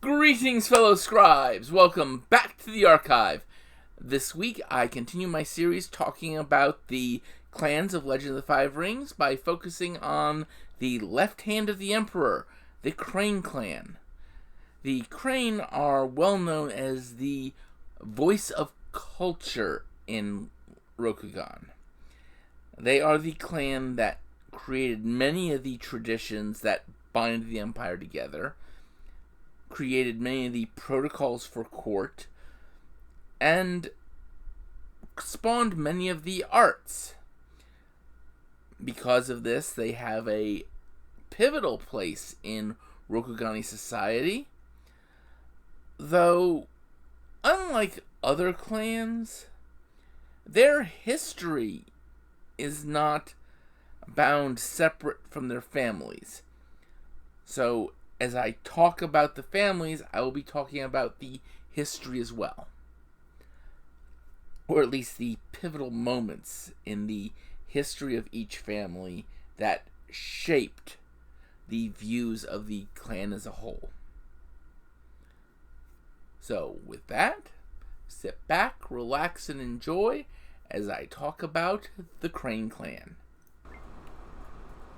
Greetings, fellow scribes! Welcome back to the archive. This week, I continue my series talking about the clans of Legend of the Five Rings by focusing on the left hand of the Emperor, the Crane clan. The Crane are well known as the voice of culture in Rokugan. They are the clan that created many of the traditions that bind the Empire together, created many of the protocols for court, and spawned many of the arts. Because of this, they have a pivotal place in Rokugani society, though, unlike other clans, their history is not bound separate from their families. So, as I talk about the families, I will be talking about the history as well. Or at least the pivotal moments in the history of each family that shaped the views of the clan as a whole. So, with that, sit back, relax, and enjoy as I talk about the Crane clan.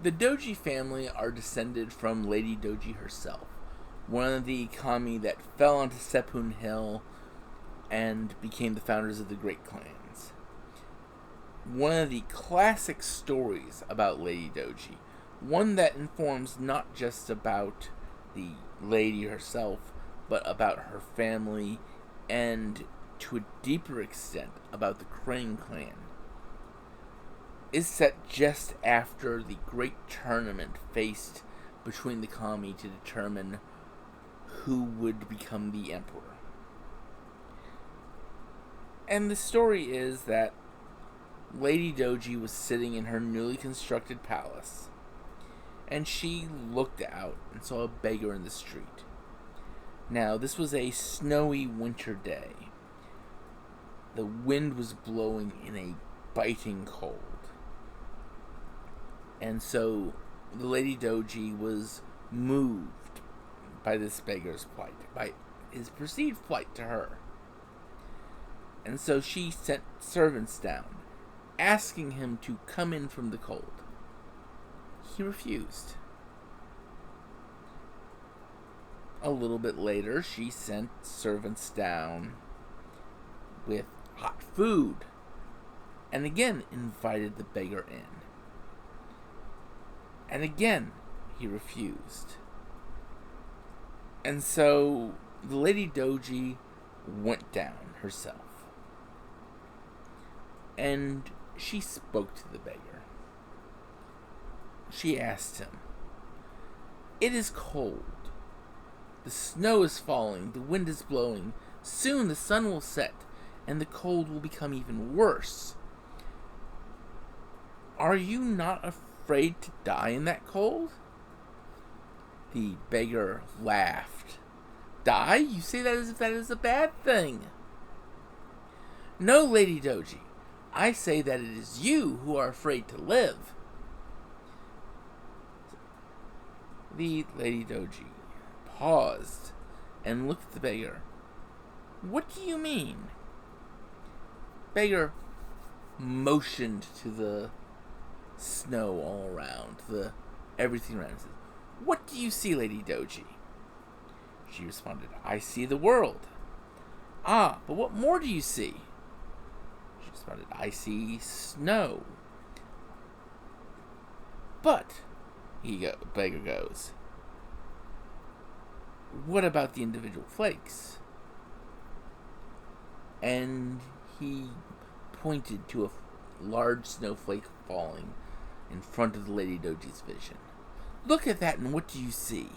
The Doji family are descended from Lady Doji herself, one of the kami that fell onto Seppun Hill and became the founders of the Great Clans. One of the classic stories about Lady Doji, one that informs not just about the lady herself, but about her family, and to a deeper extent about the Crane clan, is set just after the great tournament faced between the kami to determine who would become the emperor. And the story is that Lady Doji was sitting in her newly constructed palace, and she looked out and saw a beggar in the street. Now, this was a snowy winter day. The wind was blowing in a biting cold. And so, the Lady Doji was moved by this beggar's plight, by his perceived plight to her. And so she sent servants down, asking him to come in from the cold. He refused. A little bit later, she sent servants down with hot food, and again invited the beggar in. And again, he refused. And so, the Lady Doji went down herself. And she spoke to the beggar. She asked him, "It is cold. The snow is falling, the wind is blowing. Soon the sun will set, and the cold will become even worse. Are you not afraid to die in that cold?" The beggar laughed. "Die? You say that as if that is a bad thing." "No, Lady Doji. I say that it is you who are afraid to live." The Lady Doji paused and looked at the beggar. "What do you mean?" Beggar motioned to the snow all around, everything around. Said, "What do you see, Lady Doji?" She responded, "I see the world." "Ah, but what more do you see?" She responded, "I see snow." "But," beggar goes, "what about the individual flakes?" And he pointed to a large snowflake falling in front of the Lady Doji's vision. "Look at that, and what do you see?"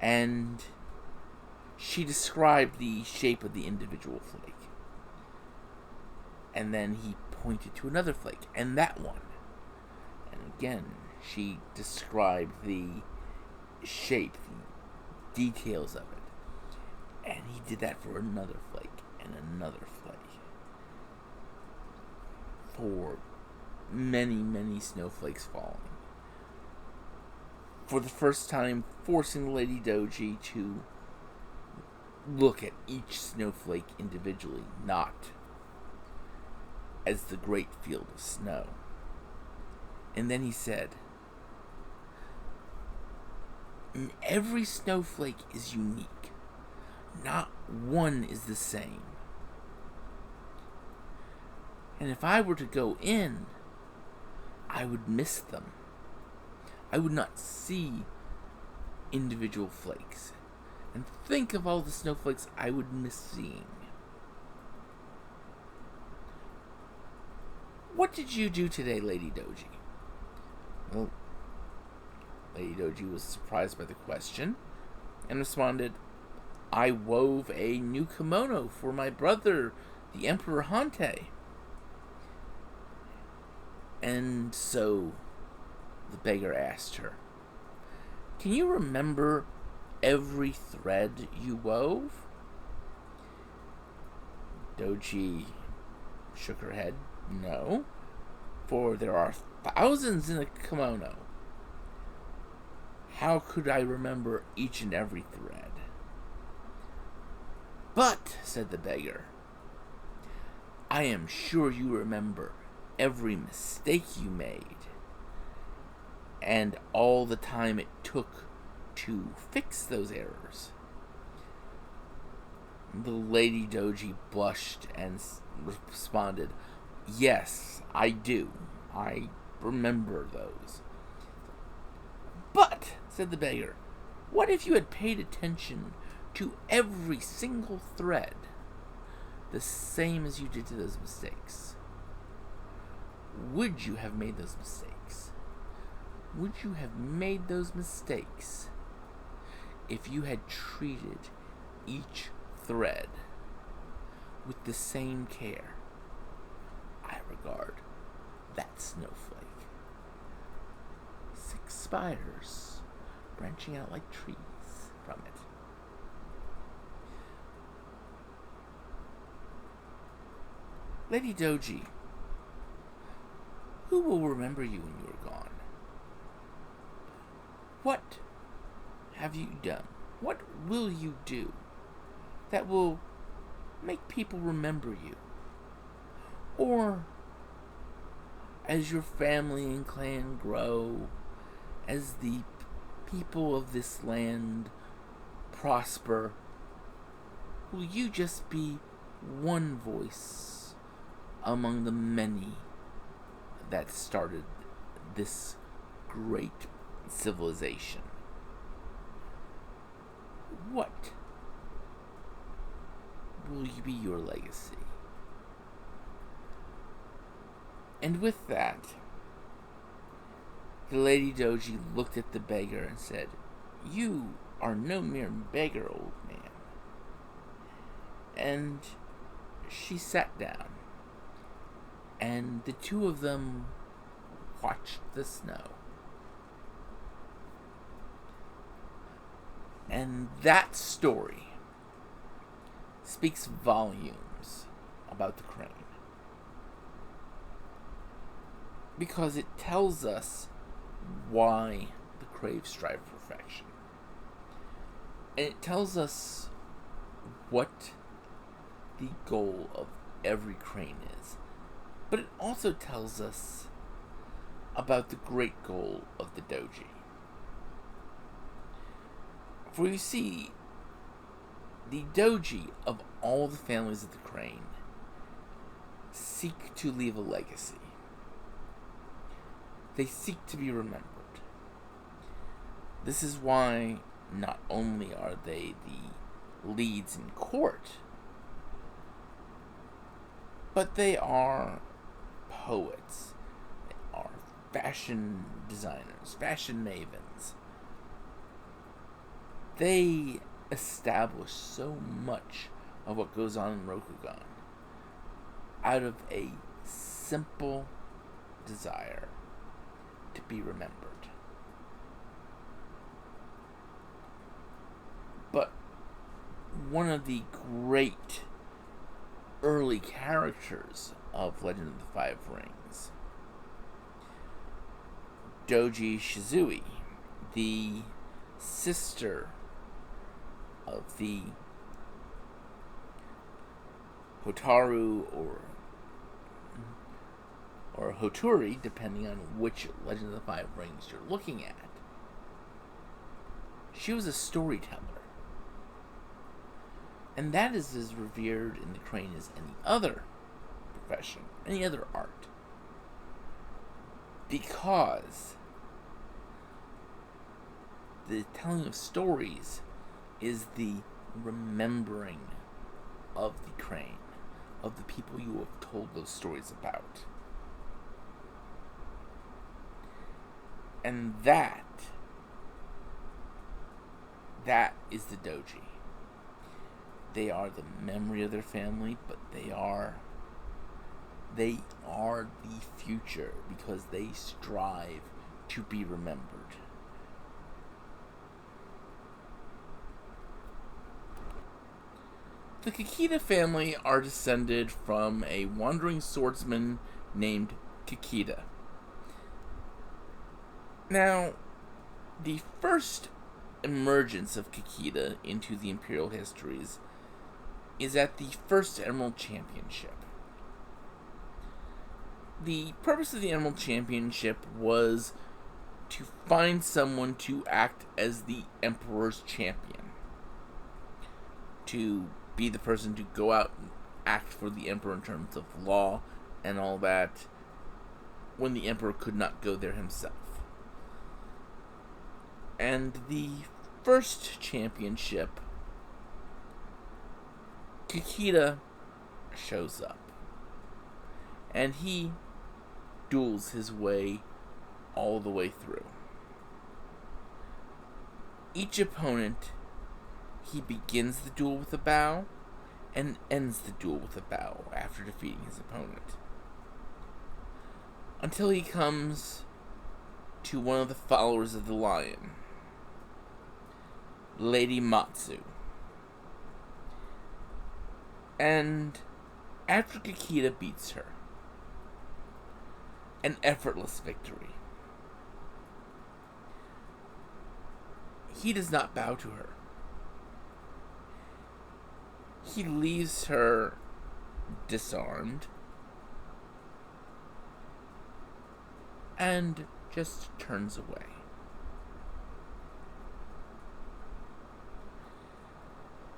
And she described the shape of the individual flake. And then he pointed to another flake, and that one. And again, she described the shape, the details of it. And he did that for another flake, and another flake. For many, many snowflakes falling. for the first time forcing Lady Doji to look at each snowflake individually, not as the great field of snow. And then he said, every snowflake is unique. Not one is the same. And if I were to go in, I would miss them. I would not see individual flakes. And think of all the snowflakes I would miss seeing. What did you do today, Lady Doji? Well, Lady Doji was surprised by the question and responded, I wove a new kimono for my brother, the Emperor Hante. And so the beggar asked her, can you remember every thread you wove? Doji shook her head. No, for there are thousands in a kimono. How could I remember each and every thread? But, said the beggar, I am sure you remember every mistake you made, and all the time it took to fix those errors. The Lady Doji blushed and responded, yes, I do. I remember those. But, said the beggar, what if you had paid attention to every single thread, the same as you did to those mistakes? Would you have made those mistakes? Would you have made those mistakes if you had treated each thread with the same care? I regard that snowflake. 6 spires branching out like trees from it. Lady Doji, who will remember you when you are gone? What have you done? What will you do that will make people remember you? Or, as your family and clan grow, as the people of this land prosper, will you just be one voice among the many that started this great civilization? What will be your legacy? And with that, the Lady Doji looked at the beggar and said, you are no mere beggar, old man. And she sat down, and the two of them watched the snow. And that story speaks volumes about the crane, because it tells us why the Crave strive for perfection. And it tells us what the goal of every crane is. But it also tells us about the great goal of the Doji. For you see, the Doji of all the families of the crane seek to leave a legacy. They seek to be remembered. This is why not only are they the leads in court, but they are poets, they are fashion designers, fashion mavens. They establish so much of what goes on in Rokugan out of a simple desire to be remembered. But one of the great early characters of Legend of the Five Rings, Doji Shizui, the sister of the Hotaru or Hoturi, depending on which Legend of the Five Rings you're looking at. She was a storyteller. And that is as revered in the crane as any other profession, any other art. Because the telling of stories is the remembering of the crane, of the people you have told those stories about. And that is the Doji. They are the memory of their family, but they are the future because they strive to be remembered. The Kikita family are descended from a wandering swordsman named Kikita. Now, the first emergence of Kikita into the Imperial histories is at the First Emerald Championship. The purpose of the Emerald Championship was to find someone to act as the Emperor's champion. To be the person to go out and act for the Emperor in terms of law and all that, when the Emperor could not go there himself. And the first championship, Kikita shows up. And he duels his way all the way through. Each opponent, he begins the duel with a bow and ends the duel with a bow after defeating his opponent. Until he comes to one of the followers of the lion, Lady Matsu. And after Kikita beats her, an effortless victory, he does not bow to her. He leaves her disarmed and just turns away.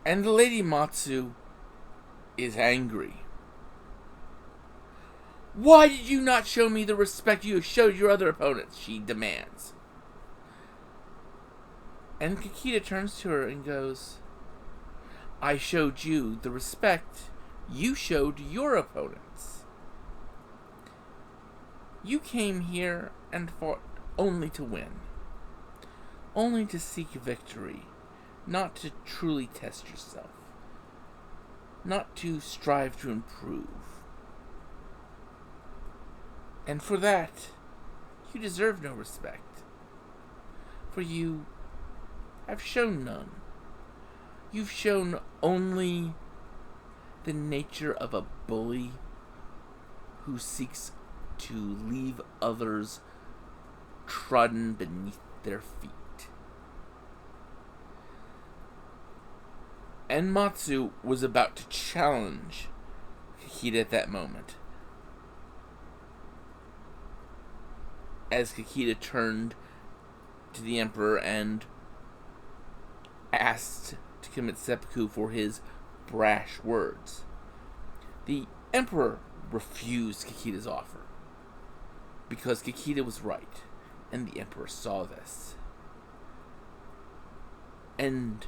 And Lady Matsu is angry. "Why did you not show me the respect you showed your other opponents?" she demands. And Kikita turns to her and goes, "I showed you the respect you showed your opponents. You came here and fought only to win, only to seek victory, not to truly test yourself, not to strive to improve. And for that, you deserve no respect, for you have shown none. You've shown only the nature of a bully who seeks to leave others trodden beneath their feet." And Matsu was about to challenge Kikita at that moment, as Kikita turned to the Emperor and asked to commit seppuku for his brash words. The Emperor refused Kikita's offer, because Kikita was right, and the Emperor saw this. And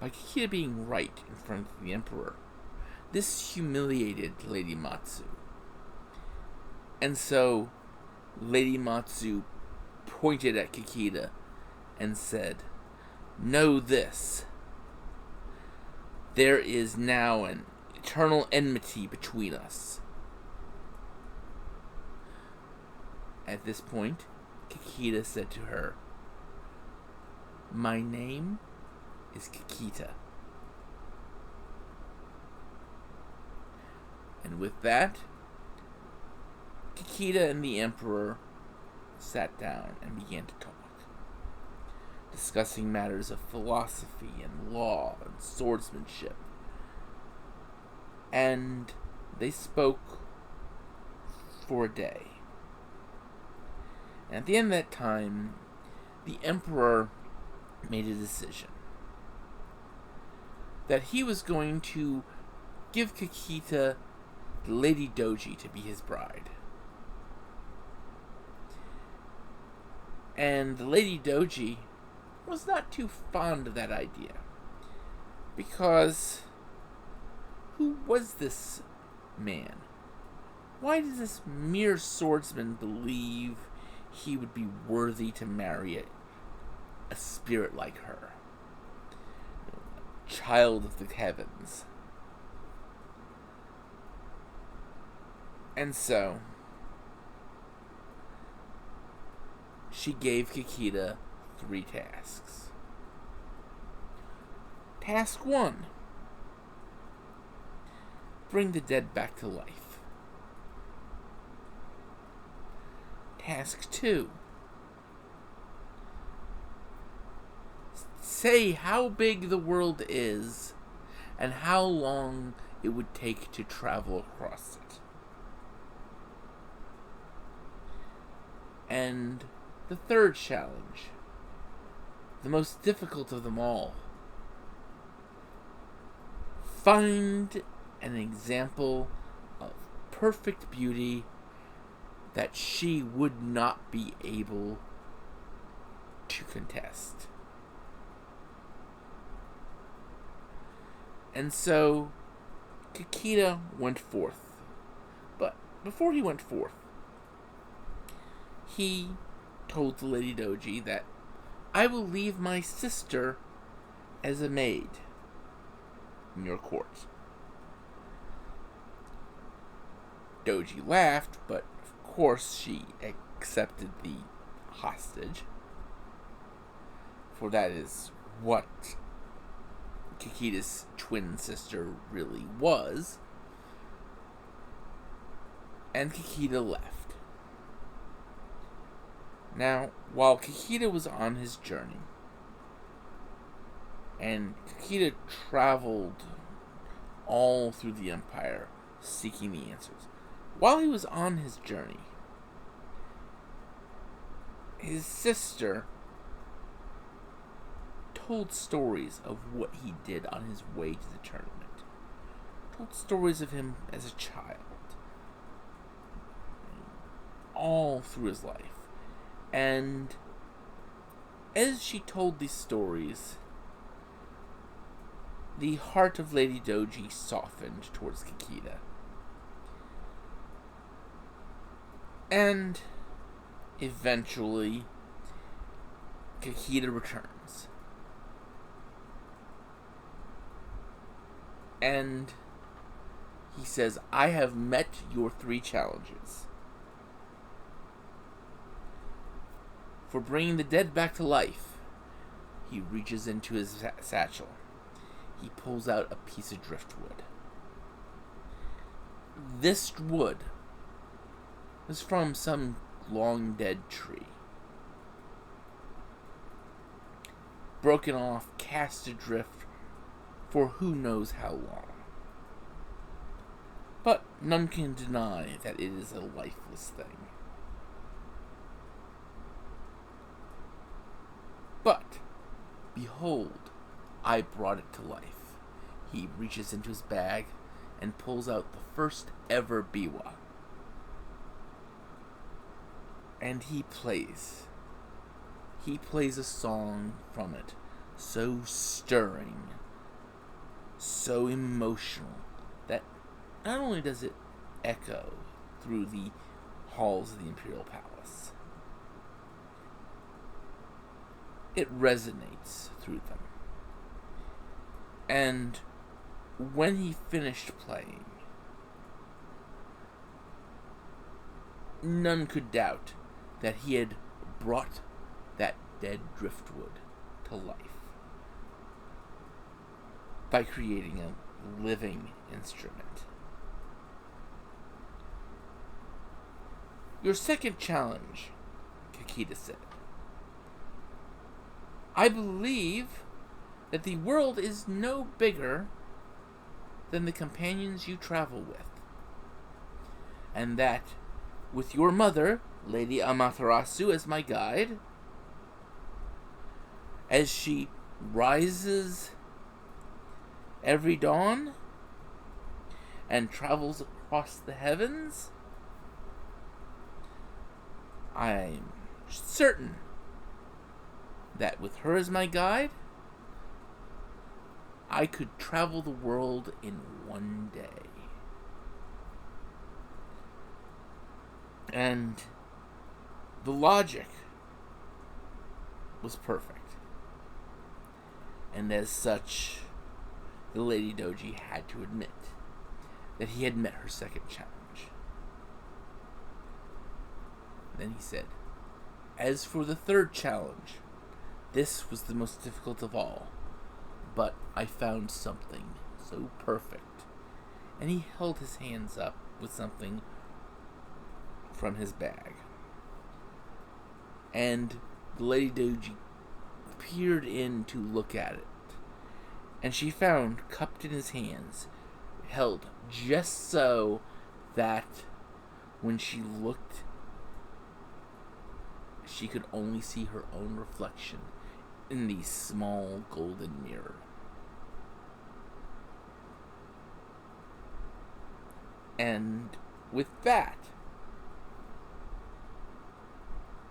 by Kikita being right in front of the Emperor, this humiliated Lady Matsu. And so Lady Matsu pointed at Kikita and said, "Know this. There is now an eternal enmity between us." At this point, Kikita said to her, "My name is Kikita." And with that, Kikita and the Emperor sat down and began to talk. discussing matters of philosophy and law and swordsmanship. And they spoke for a day. And at the end of that time, the Emperor made a decision that he was going to give Kakita the Lady Doji to be his bride. And the Lady Doji was not too fond of that idea, because who was this man? Why does this mere swordsman believe he would be worthy to marry a spirit like her? Child of the heavens. And so, she gave Kakita 3 tasks. Task 1. Bring the dead back to life. Task 2. Say how big the world is and how long it would take to travel across it. And the third challenge, the most difficult of them all. Find an example of perfect beauty that she would not be able to contest. And so, Kakita went forth. But before he went forth, he told the Lady Doji that I will leave my sister as a maid in your court. Doji laughed, but of course she accepted the hostage, for that is what Kakita's twin sister really was. And Kakita left. Now, while Kakita was on his journey, and Kakita traveled all through the Empire seeking the answers, while he was on his journey, his sister told stories of what he did on his way to the tournament. Told stories of him as a child, all through his life. And as she told these stories, the heart of Lady Doji softened towards Kakita. And eventually, Kakita returns. And he says, I have met your 3 challenges. For bringing the dead back to life, he reaches into his satchel. He pulls out a piece of driftwood. This wood was from some long dead tree. Broken off, cast adrift for who knows how long. But none can deny that it is a lifeless thing. But, behold, I brought it to life. He reaches into his bag and pulls out the first ever biwa. And he plays. He plays a song from it, so stirring, so emotional, that not only does it echo through the halls of the Imperial Palace, it resonates through them. And when he finished playing, none could doubt that he had brought that dead driftwood to life by creating a living instrument. Your second challenge, Kakita said, I believe that the world is no bigger than the companions you travel with, and that with your mother, Lady Amaterasu, as my guide, as she rises every dawn and travels across the heavens, I'm certain that with her as my guide, I could travel the world in one day. And the logic was perfect. And as such, the Lady Doji had to admit that he had met her second challenge. Then he said, "As for the third challenge, this was the most difficult of all, but I found something so perfect." And he held his hands up with something from his bag. And the Lady Doji peered in to look at it, and she found, cupped in his hands, held just so that when she looked, she could only see her own reflection in the small golden mirror. And with that,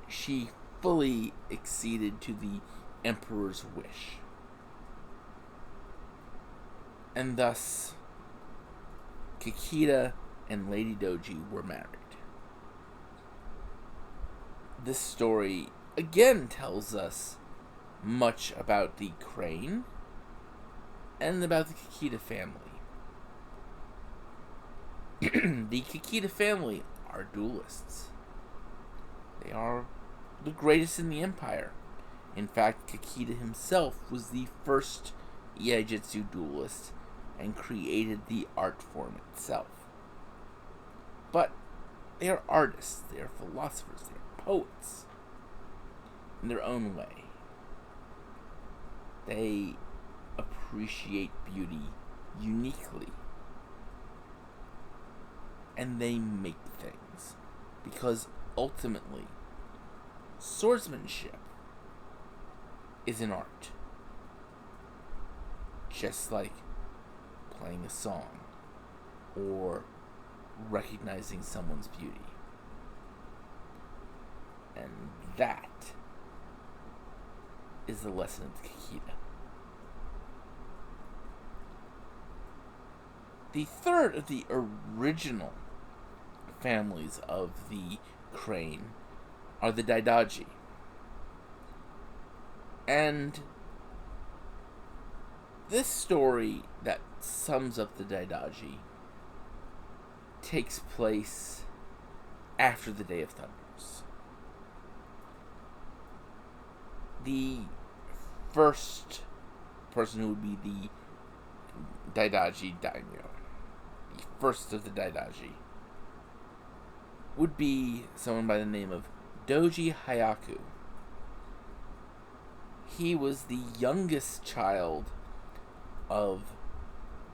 she fully acceded to the Emperor's wish. And thus, Kikita and Lady Doji were married. This story again tells us much about the Crane and about the Kikita family. The Kikita family are duelists. They are the greatest in the Empire. In fact, Kikita himself was the first Iaijutsu duelist and created the art form itself. But they are artists, they are philosophers, they are poets in their own way. They appreciate beauty uniquely. And they make things. Because ultimately, swordsmanship is an art. Just like playing a song or recognizing someone's beauty. And that is the lesson of Kikita. The third of the original families of the Crane are the Daidaji. And this story that sums up the Daidaji takes place after the Day of Thunders. The first person who would be the Daidaji daimyo, the first of the Daidaji, would be someone by the name of Doji Hayaku. He was the youngest child of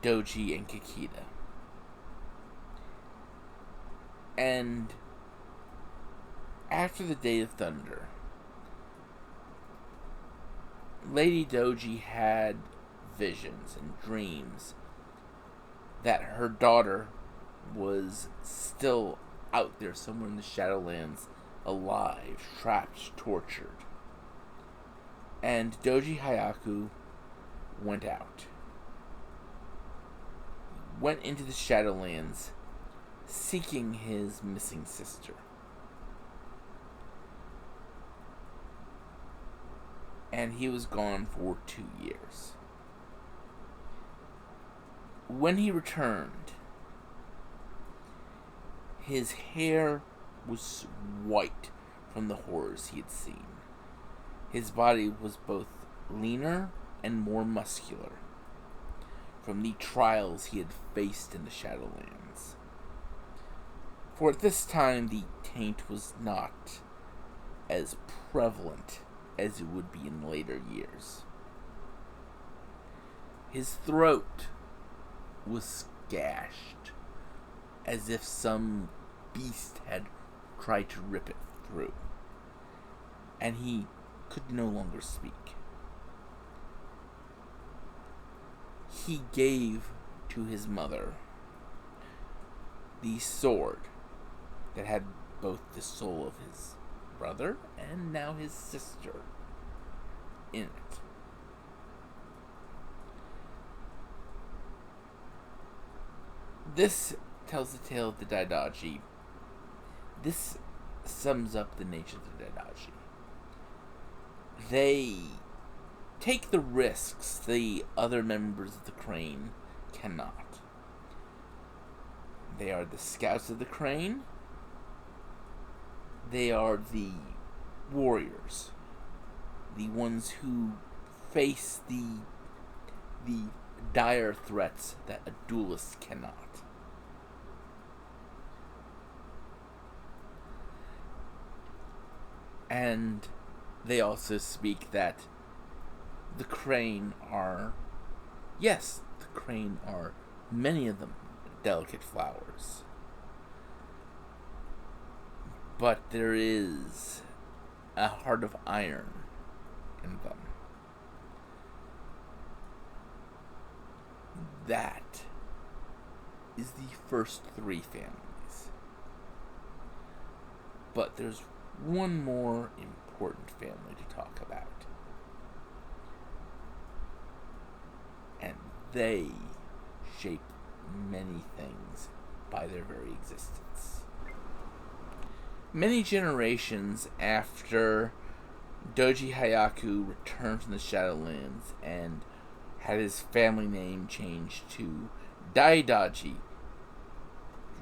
Doji and Kikita. And after the Day of Thunder, Lady Doji had visions and dreams that her daughter was still out there somewhere in the Shadowlands, alive, trapped, tortured. And Doji Hayaku went out. Went into the Shadowlands seeking his missing sister. And he was gone for 2 years. When he returned, his hair was white from the horrors he had seen. His body was both leaner and more muscular from the trials he had faced in the Shadowlands. For at this time, the taint was not as prevalent as it would be in later years. His throat was gashed, as if some beast had tried to rip it through, and he could no longer speak. He gave to his mother the sword that had both the soul of his brother and now his sister in it. This tells the tale of the Daidaji. This sums up the nature of the Daidaji. They take the risks the other members of the Crane cannot. They are the scouts of the Crane. They are the warriors. The ones who face the dire threats that a duelist cannot. And they also speak that the Crane are, yes, the Crane are, many of them, delicate flowers. But there is a heart of iron in them. That is the first three families. But there's one more important family to talk about. And they shape many things by their very existence. Many generations after Doji Hayaku returned from the Shadowlands and had his family name changed to Daidaji,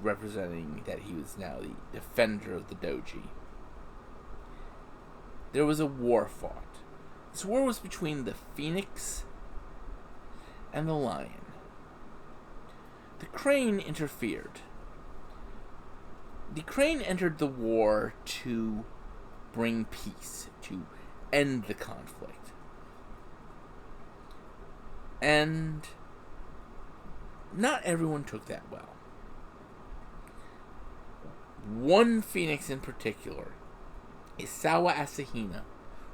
representing that he was now the defender of the Doji, there was a war fought. This war was between the Phoenix and the Lion. The Crane interfered. The Crane entered the war to bring peace, to end the conflict. And not everyone took that well. One Phoenix in particular, Isawa Asahina,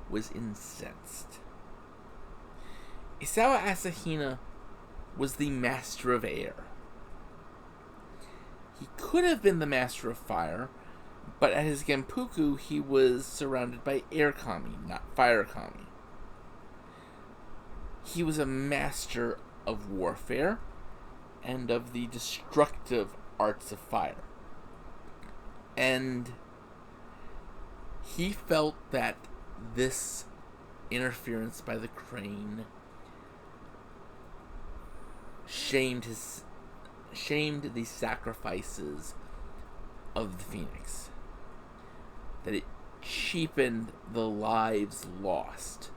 was incensed. Isawa Asahina was the master of air. He could have been the master of fire, but at his Genpuku he was surrounded by air kami, not fire kami. He was a master of warfare and of the destructive arts of fire. And he felt that this interference by the Crane shamed the sacrifices of the Phoenix. That it cheapened the lives lost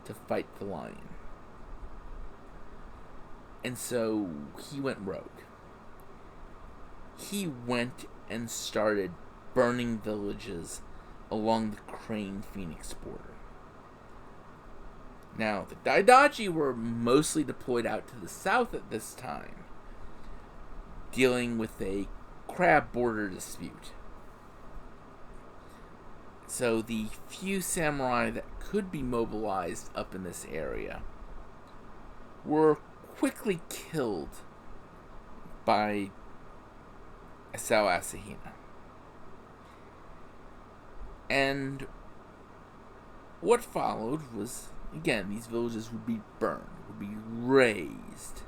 to fight the Lion. And so he went rogue. He went and started burning villages along the Crane-Phoenix border. Now, the Daidaji were mostly deployed out to the south at this time, dealing with a crab border dispute. So the few samurai that could be mobilized up in this area were quickly killed by Isawa Asahina. And what followed was, again, these villages would be burned, would be razed.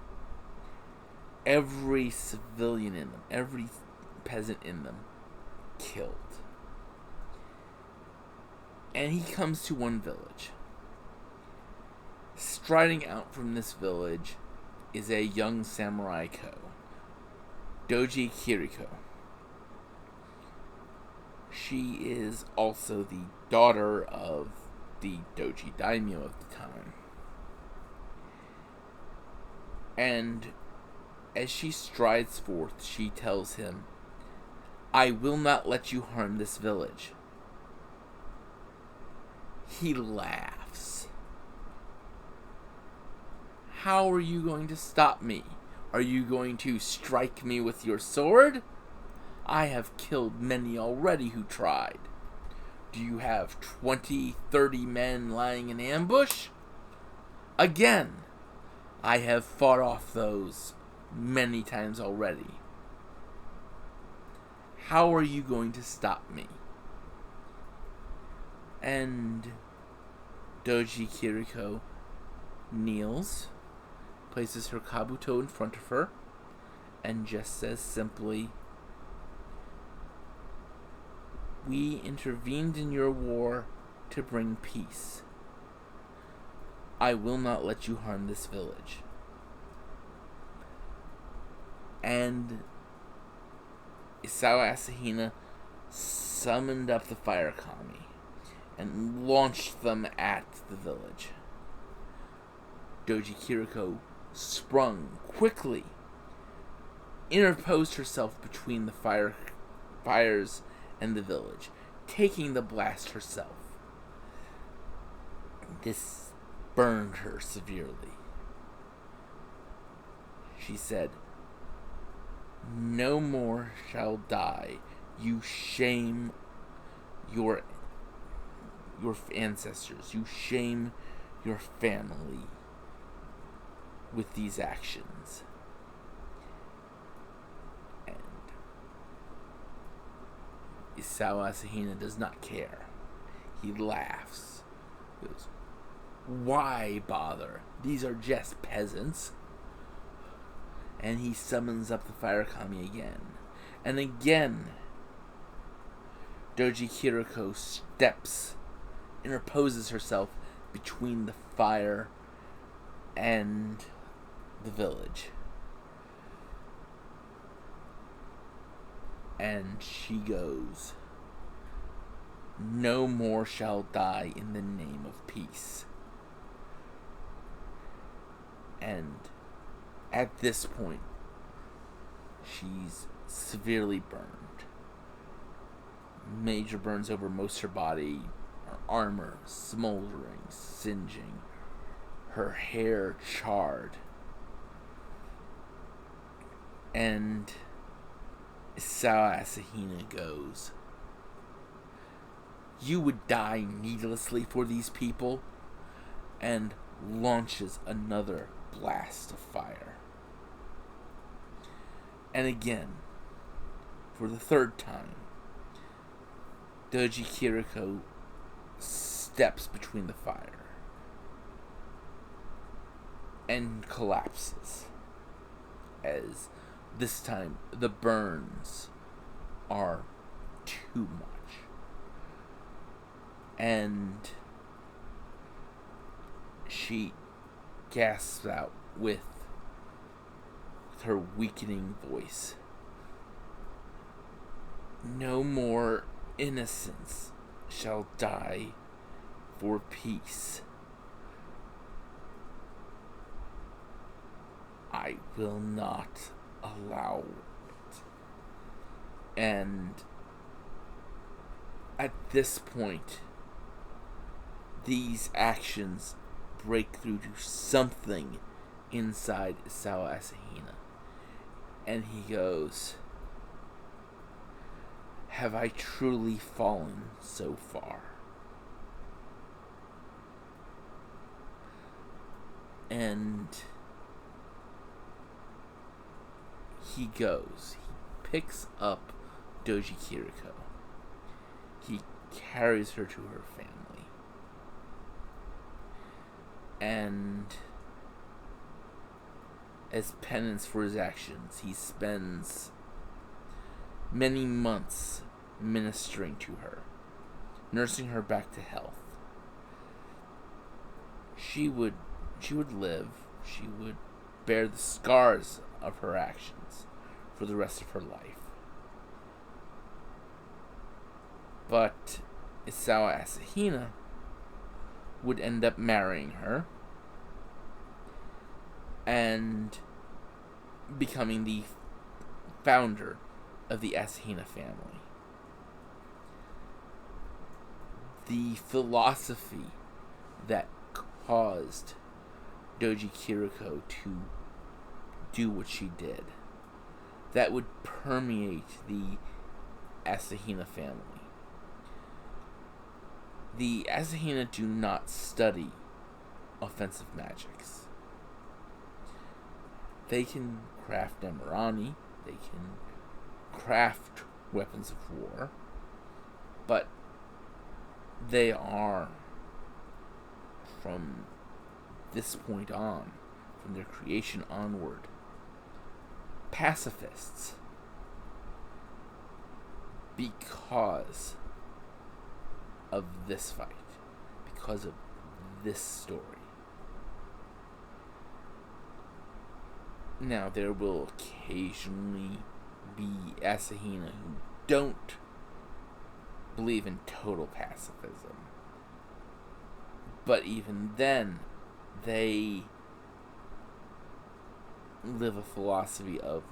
Every civilian in them, every peasant in them, killed. And he comes to one village. Striding out from this village is a young samurai ko, Doji Kiriko. She is also the daughter of the Doji daimyo of the time. And as she strides forth, she tells him, "I will not let you harm this village." He laughs. How are you going to stop me? Are you going to strike me with your sword? I have killed many already who tried. Do you have 20, 30 men lying in ambush? Again, I have fought off those many times already. How are you going to stop me? And Doji Kiriko kneels, places her kabuto in front of her, and just says simply, "We intervened in your war to bring peace. I will not let you harm this village." And Isao Asahina summoned up the fire kami and launched them at the village. Doji Kiriko sprung quickly, interposed herself between the fires and the village, taking the blast herself. This burned her severely. She said, "No more shall die. You shame your ancestors. You shame your family with these actions." And Isao Asahina does not care. He laughs. He goes, "Why bother? These are just peasants." And he summons up the fire kami again. And again, Doji Kiriko interposes herself between the fire and the village. And she goes, "No more shall die in the name of peace." And at this point, she's severely burned. Major burns over most of her body, her armor smoldering, singeing, her hair charred. And Isao Asahina goes, "You would die needlessly for these people," and launches another blast of fire. And again, for the third time, Doji Kiriko steps between the fire and collapses, as this time the burns are too much. And she gasps out with her weakening voice, "No more innocents shall die for peace. I will not allow it." And at this point, these actions break through to something inside Isao Asahina. And he goes, "Have I truly fallen so far?" And he goes. He picks up Doji Kiriko. He carries her to her family. And as penance for his actions, he spends many months ministering to her, nursing her back to health. She would live. She would bear the scars of her actions for the rest of her life. But Isao Asahina would end up marrying her and becoming the founder of the Asahina family. the philosophy that caused Doji Kiriko to do what she did, that would permeate the Asahina family. The Asahina do not study offensive magics. They can craft Emirani, they can craft weapons of war, but they are, from this point on, from their creation onward, pacifists, because of this fight, because of this story. Now, there will occasionally be Asahina who don't believe in total pacifism, but even then, they live a philosophy of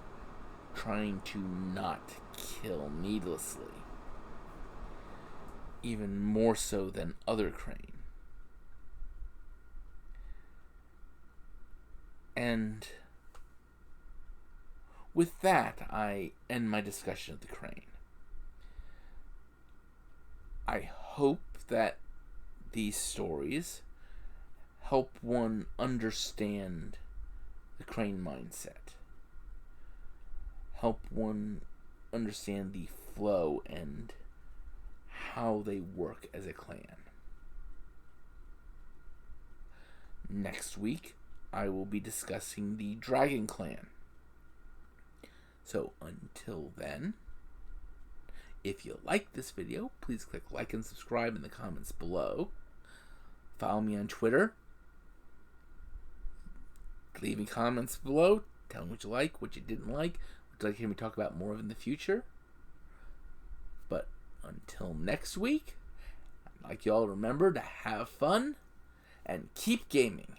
trying to not kill needlessly, even more so than other Crane. And with that, I end my discussion of the Crane. I hope that these stories help one understand the Crane mindset, help one understand the flow and how they work as a clan. Next week, I will be discussing the Dragon Clan. So until then, if you like this video, please click like and subscribe in the comments below. Follow me on Twitter. Leave me comments below. Tell me what you like, what you didn't like, what you'd like to hear me talk about more of in the future. But until next week, I'd like you all to remember to have fun and keep gaming.